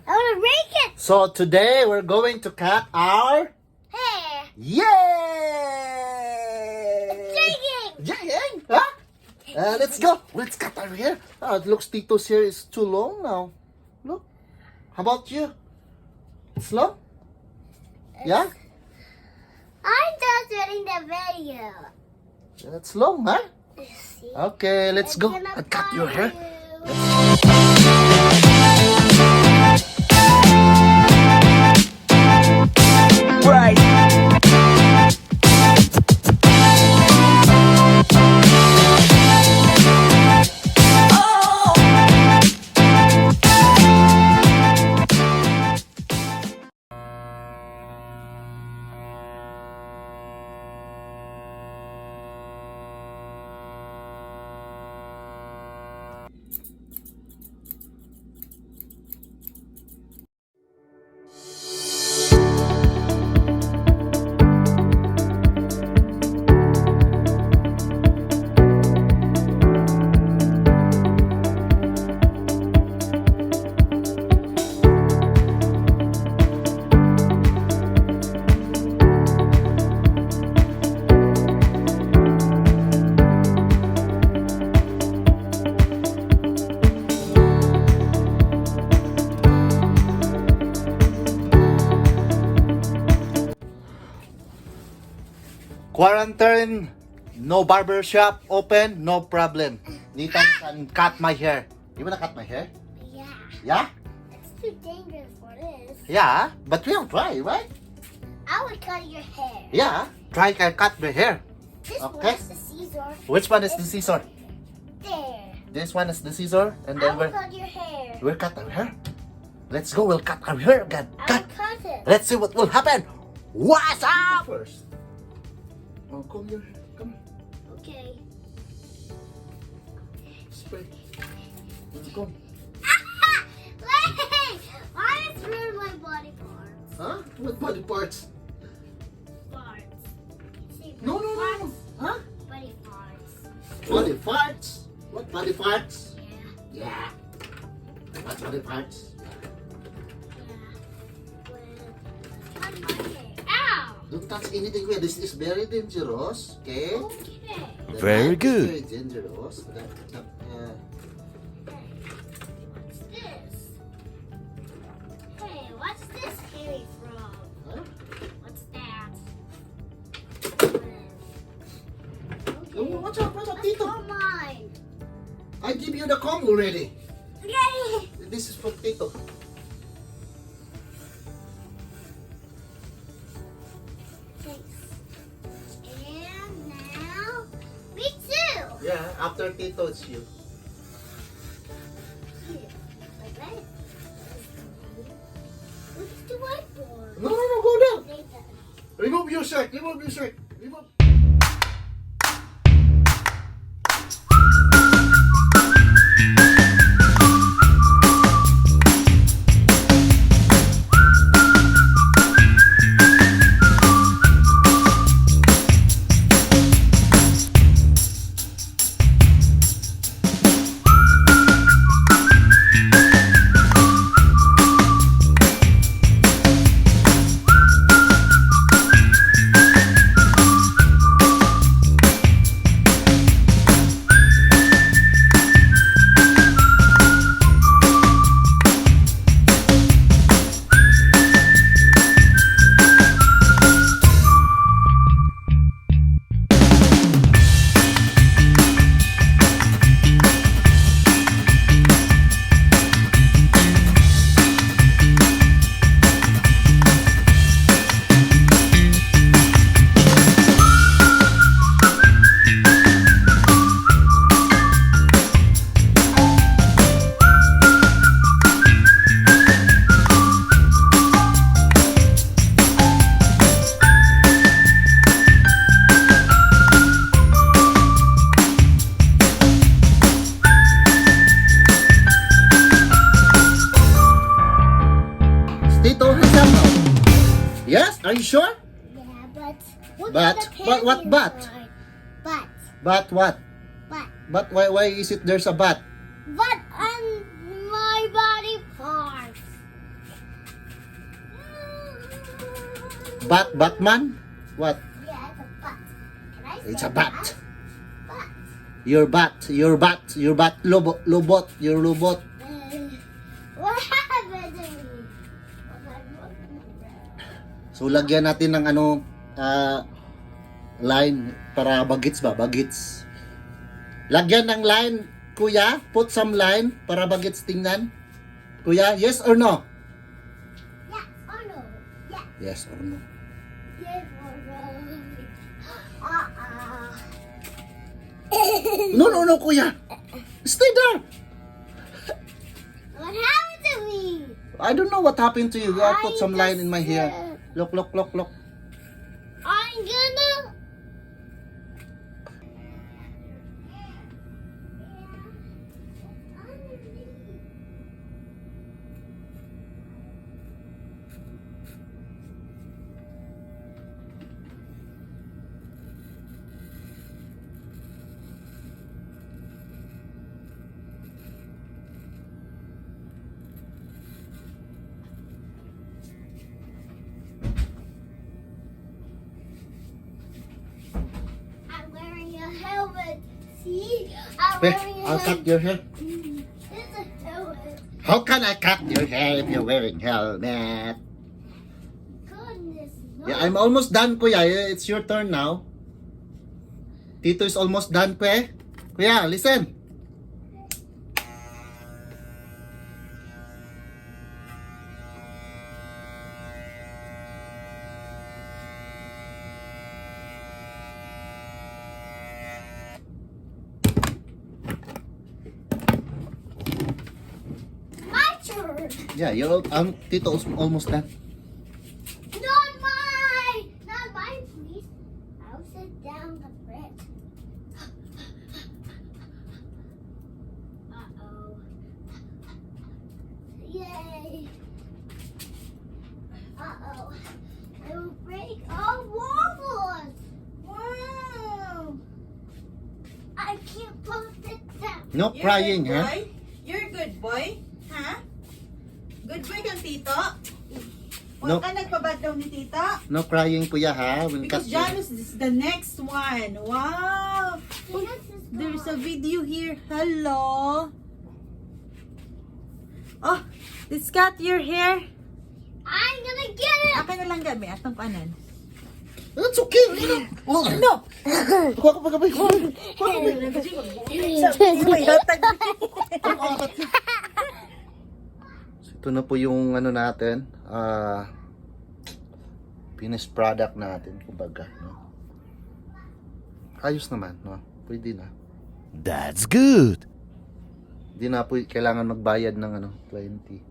I want to rake it. So today we're going to cut our Hair. Yay! Jigging. Jigging? Huh? Let's go. Let's cut our hair. It looks Tito's hair is too long now. Look. How about you? It's long? Yeah? I'm just doing the video. It's long, huh? See? Okay, let's go. I'm gonna Cut your hair. you. Right. Quarantine, no barber shop open, no problem. Nathan can cut my hair. You wanna cut my hair? Yeah. Yeah? It's too dangerous for this. Yeah, but we'll try, right? I would cut your hair. Yeah, try can cut my hair. This one Okay. is the scissor. Which one is the scissor? There. This one is the scissor, and I then will cut your hair. we'll cut our hair. Let's go, we'll cut our hair again. I Cut. will cut it. Let's see what will happen. What's up? First. Oh, comb your hair. Come on. Okay. Spray. Let's go. Wait! Why is ruin my body parts? Huh? What body parts? Parts. See, No, no, no. parts. Huh? Body parts. Body parts? What body parts? Yeah. Yeah. What body parts? Yeah. Well, on my hair. Ow! Don't touch anything here. This is very dangerous. Okay? Okay. The Very knife is good. Very dangerous. What's this? Hey, what's this hairy from? Huh? What's that? Oh, watch out, That's Tito. for mine. I give you the comb already. Yay! This is for Tito. Thanks. And now, me too. Yeah, after Tito, it's you. Here, like that. What's the whiteboard? No, no, no, go down. Nathan. Remove your shirt. Remove your shirt. Remove. Yes? Are you sure? Yeah, but look But- at the but what panty but? inside. But But what? but But why is it there's a but? but on my body parts. Batman? What? Yeah, it's a bat. Can I say It's a bat. Bat. Your bat, lobot, your robot. What happened to me? So, lagyan natin ng line para bagets ba? Bagets. Lagyan ng line, kuya. Put some line para bagets tingnan. Kuya, yes or no? Yes or no? Yes. Yes or no? Yes or no? No, kuya. Stay there. What happened to me? I don't know what happened to you. I put some line in my hair. Look. I'm gonna. I'm wearing a helmet. See? I'm wearing a I'll cut helmet. your hair. It's a helmet. How can I cut your hair if you're wearing helmet? Goodness, no. Yeah, I'm almost done, kuya. It's your turn now. Tito is almost done, kuya. Kuya, listen. My turn. Yeah, Tito is almost done. Not mine. Not mine, please. I'll sit down the bread. Uh-oh. Yay. Uh-oh. I will break all waffles. Wow. I can't put it down. No You're crying, good ha? boy? You're a good boy? Ha? Good boy kang tito? No. Huwag ka nagpabad daw ni tito? No crying, kuya, ha? We'll cut Because you. Janus is the next one. Wow! There's a video here. Hello? Oh, let's cut your hair. I'm gonna get it. Akin na lang gabi. Atong panan. That's okay. Oh, No! kuha ka pa gabi. So, ito na po yung natin. Finished product natin, kumbaga, no? Ayos naman, no? Pwede na. That's good. Hindi na po kailangan magbayad ng 20.